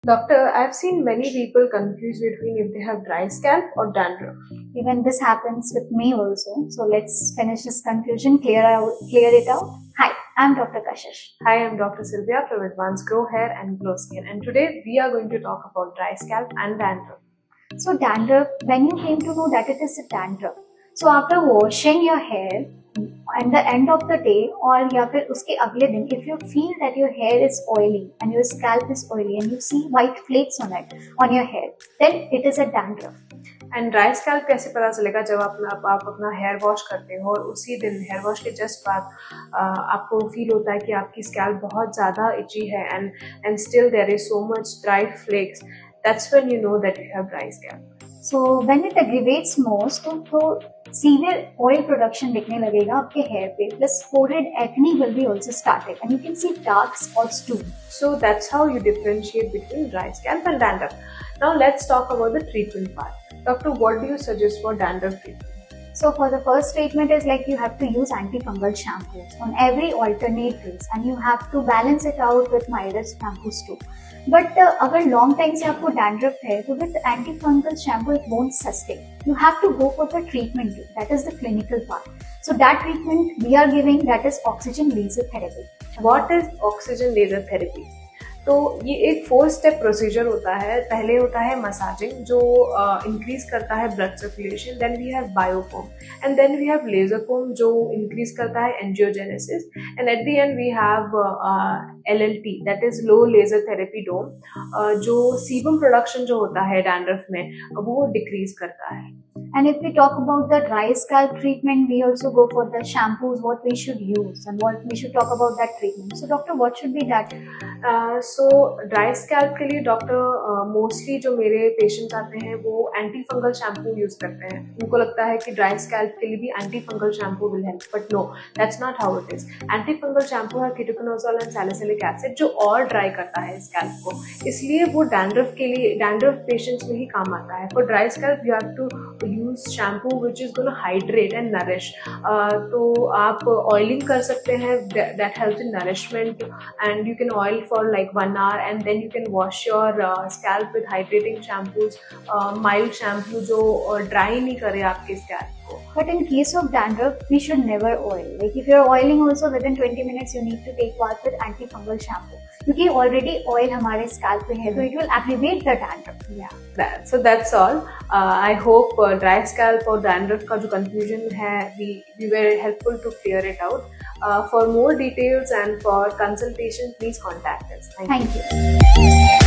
Doctor, I've seen many people confused between if they have dry scalp or dandruff. Even this happens with me also. So let's finish this confusion, clear it out. Hi, I'm Dr. Kashish. Hi, I'm Dr. Sylvia from Advanced Grow Hair and Glow Skin, and today we are going to talk about dry scalp and dandruff. So dandruff, when you came to know that it is a dandruff, so after washing your hair, at the end of the day or या फिर उसके अगले दिन, if you feel that your hair is oily and your scalp is oily and you see white flakes on your hair, then it is a dandruff. And dry scalp कैसे पता चलेगा? जब आप अपना हेयर वॉश करते हो और उसी दिन हेयर वॉश के जस्ट बाद आपको फील होता है कि आपकी स्कैल्प बहुत ज़्यादा इची है and still there is so much dry flakes. That's when you know that you have dry scalp. So when it aggravates most, तो severe oil production दिखने लगेगा आपके hair पे, plus forehead acne will be also started and you can see dark spots too. So that's how you differentiate between dry scalp and dandruff. Now let's talk about the treatment part. Doctor, what do you suggest for dandruff treatment? So for the first treatment is like you have to use antifungal shampoos on every alternate days and you have to balance it out with milder shampoos too. But अगर long time से आपको dandruff है तो with antifungal shampoo it won't sustain. You have to go for the treatment too. That is the clinical part. So that treatment we are giving, that is oxygen laser therapy. What is oxygen laser therapy? तो ये एक 4 step procedure होता है. पहले होता है massaging जो increase करता है blood circulation. Then we have biofoam and then we have laser foam जो इंक्रीज करता है angiogenesis. And at the end we have LLT, that is low laser therapy dome, जो सीबम प्रोडक्शन जो होता है डैंड्रफ में वो डिक्रीज करता है. And if we talk about the dry scalp treatment, we also go for the shampoos, what we should use and what we should talk about that treatment. So doctor, what should be that? So dry scalp के लिए doctor mostly जो मेरे patients आते हैं वो anti fungal shampoo use करते हैं. उनको लगता है कि ड्राई स्कैल्प के लिए भी anti fungal shampoo will help, but no, that's not how it is. Anti fungal shampoo है कीटोकोनाजोल एंड सैलिसिलिक एसिड जो और ड्राई करता है स्कैल्प को, इसलिए वो डैंड्रफ के लिए डैंड्रफ पेशेंट्स में ही काम आता है. For dry scalp you have to use shampoo which is gonna hydrate and nourish. तो आप ऑयलिंग कर सकते हैं, that help in nourishment, and you can oil for like 1 hour and then you can wash your scalp with hydrating shampoos, mild shampoo जो dry नहीं करे आपके scalp को. But in case of dandruff, we should never oil. Like if you're oiling also within 20 minutes, you need to take bath with antifungal shampoo. क्योंकि already oil हमारे scalp पे है, तो it will aggravate the dandruff. Yeah. So that's all. I hope dry scalp और dandruff का जो confusion है, we were helpful to clear it out. For more details and for consultation, please contact us. Thank you.